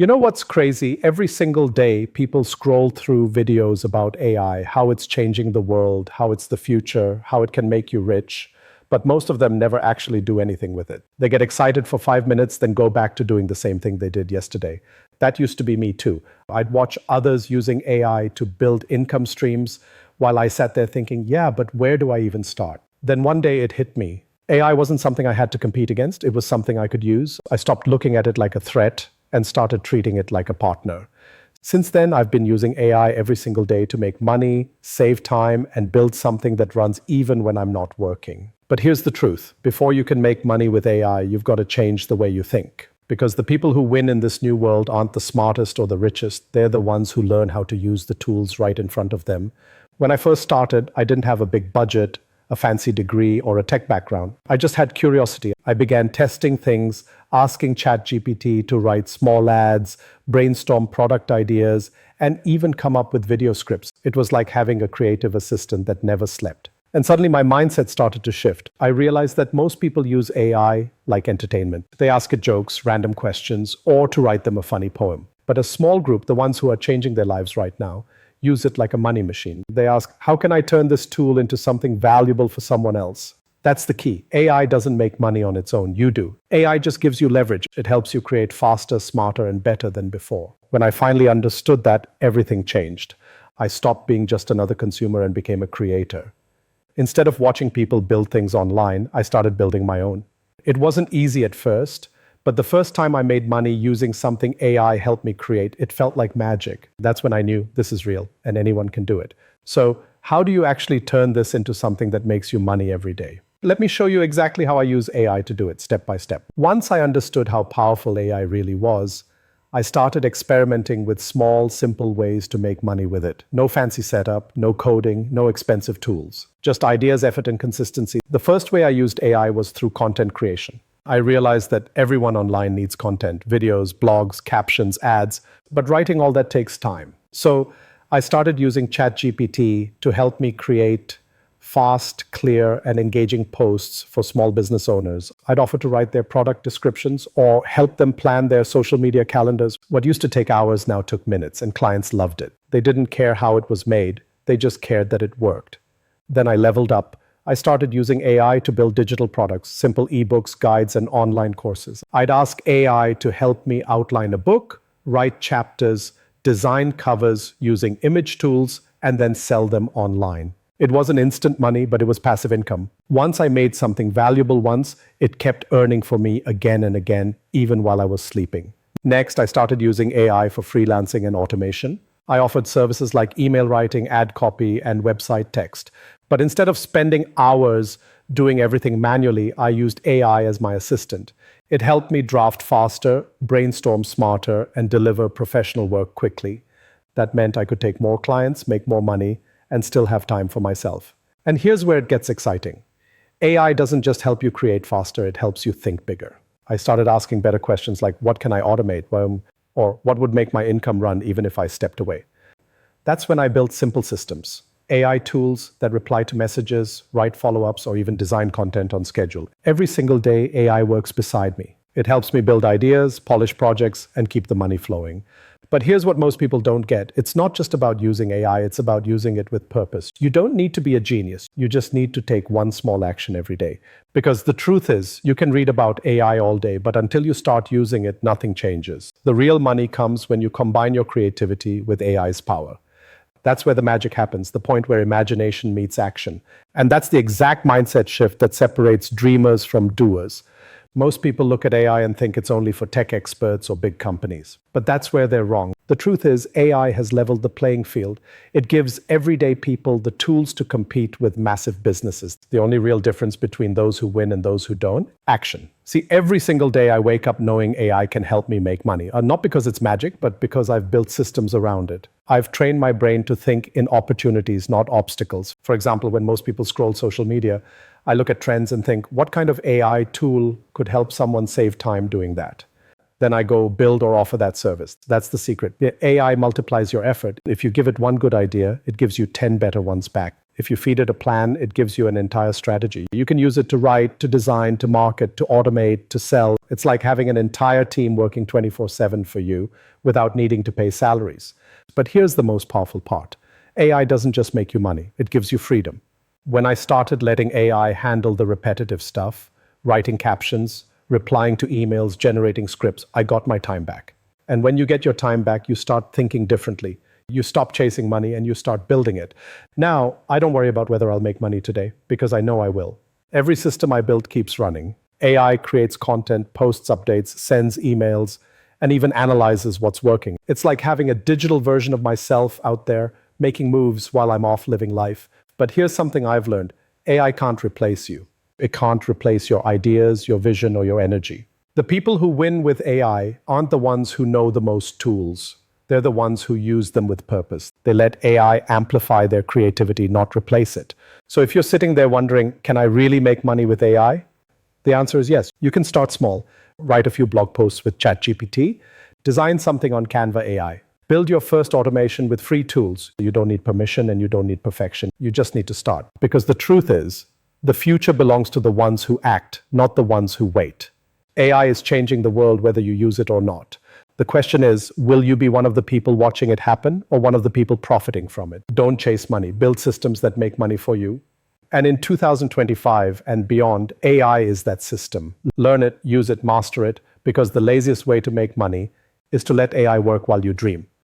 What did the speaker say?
You know what's crazy? Every single day, people scroll through videos about AI, how it's changing the world, how it's the future, how it can make you rich. But most of them never actually do anything with it. They get excited for 5 minutes, then go back to doing the same thing they did yesterday. That used to be me too. I'd watch others using AI to build income streams while I sat there thinking, yeah, but where do I even start? Then one day it hit me. AI wasn't something I had to compete against. It was something I could use. I stopped looking at it like a threat and started treating it like a partner. Since then, I've been using AI every single day to make money, save time, and build something that runs even when I'm not working. But here's the truth. Before you can make money with AI, you've got to change the way you think. Because the people who win in this new world aren't the smartest or the richest. They're the ones who learn how to use the tools right in front of them. When I first started, I didn't have a big budget, a fancy degree, or a tech background. I just had curiosity. I began testing things, asking ChatGPT to write small ads, brainstorm product ideas, and even come up with video scripts. It was like having a creative assistant that never slept. And suddenly my mindset started to shift. I realized that most people use AI like entertainment. They ask it jokes, random questions, or to write them a funny poem. But a small group, the ones who are changing their lives right now, use it like a money machine. They ask, how can I turn this tool into something valuable for someone else? That's the key. AI doesn't make money on its own. You do. AI just gives you leverage. It helps you create faster, smarter, and better than before. When I finally understood that, everything changed. I stopped being just another consumer and became a creator. Instead of watching people build things online, I started building my own. It wasn't easy at first, but the first time I made money using something AI helped me create, it felt like magic. That's when I knew this is real and anyone can do it. So how do you actually turn this into something that makes you money every day? Let me show you exactly how I use AI to do it step by step. Once I understood how powerful AI really was, I started experimenting with small, simple ways to make money with it. No fancy setup, no coding, no expensive tools. Just ideas, effort, and consistency. The first way I used AI was through content creation. I realized that everyone online needs content, videos, blogs, captions, ads, but writing all that takes time. So I started using ChatGPT to help me create fast, clear, and engaging posts for small business owners. I'd offer to write their product descriptions or help them plan their social media calendars. What used to take hours now took minutes, and clients loved it. They didn't care how it was made. They just cared that it worked. Then I leveled up. I started using AI to build digital products, simple ebooks, guides, and online courses. I'd ask AI to help me outline a book, write chapters, design covers using image tools, and then sell them online. It wasn't instant money, but it was passive income. Once I made something valuable once, it kept earning for me again and again, even while I was sleeping. Next, I started using AI for freelancing and automation. I offered services like email writing, ad copy, and website text. But instead of spending hours doing everything manually, I used AI as my assistant. It helped me draft faster, brainstorm smarter, and deliver professional work quickly. That meant I could take more clients, make more money, and still have time for myself. And here's where it gets exciting. AI doesn't just help you create faster, it helps you think bigger. I started asking better questions like, what can I automate? Or what would make my income run even if I stepped away? That's when I built simple systems. AI tools that reply to messages, write follow-ups, or even design content on schedule. Every single day, AI works beside me. It helps me build ideas, polish projects, and keep the money flowing. But here's what most people don't get. It's not just about using AI, it's about using it with purpose. You don't need to be a genius. You just need to take one small action every day. Because the truth is, you can read about AI all day, but until you start using it, nothing changes. The real money comes when you combine your creativity with AI's power. That's where the magic happens, the point where imagination meets action. And that's the exact mindset shift that separates dreamers from doers. Most people look at AI and think it's only for tech experts or big companies. But that's where they're wrong. The truth is, AI has leveled the playing field. It gives everyday people the tools to compete with massive businesses. The only real difference between those who win and those who don't? Action. See, every single day I wake up knowing AI can help me make money. Not because it's magic, but because I've built systems around it. I've trained my brain to think in opportunities, not obstacles. For example, when most people scroll social media, I look at trends and think, what kind of AI tool could help someone save time doing that? Then I go build or offer that service. That's the secret. The AI multiplies your effort. If you give it one good idea, it gives you 10 better ones back. If you feed it a plan, it gives you an entire strategy. You can use it to write, to design, to market, to automate, to sell. It's like having an entire team working 24/7 for you without needing to pay salaries. But here's the most powerful part. AI doesn't just make you money, it gives you freedom. When I started letting AI handle the repetitive stuff, writing captions, replying to emails, generating scripts, I got my time back. And when you get your time back, you start thinking differently. You stop chasing money and you start building it. Now, I don't worry about whether I'll make money today because I know I will. Every system I build keeps running. AI creates content, posts updates, sends emails, and even analyzes what's working. It's like having a digital version of myself out there making moves while I'm off living life. But here's something I've learned. AI can't replace you. It can't replace your ideas, your vision, or your energy. The people who win with AI aren't the ones who know the most tools. They're the ones who use them with purpose. They let AI amplify their creativity, not replace it. So if you're sitting there wondering, can I really make money with AI? The answer is yes. You can start small. Write a few blog posts with ChatGPT. Design something on Canva AI. Build your first automation with free tools. You don't need permission and you don't need perfection. You just need to start. Because the truth is, the future belongs to the ones who act, not the ones who wait. AI is changing the world whether you use it or not. The question is, will you be one of the people watching it happen or one of the people profiting from it? Don't chase money. Build systems that make money for you. And in 2025 and beyond, AI is that system. Learn it, use it, master it, because the laziest way to make money is to let AI work while you dream.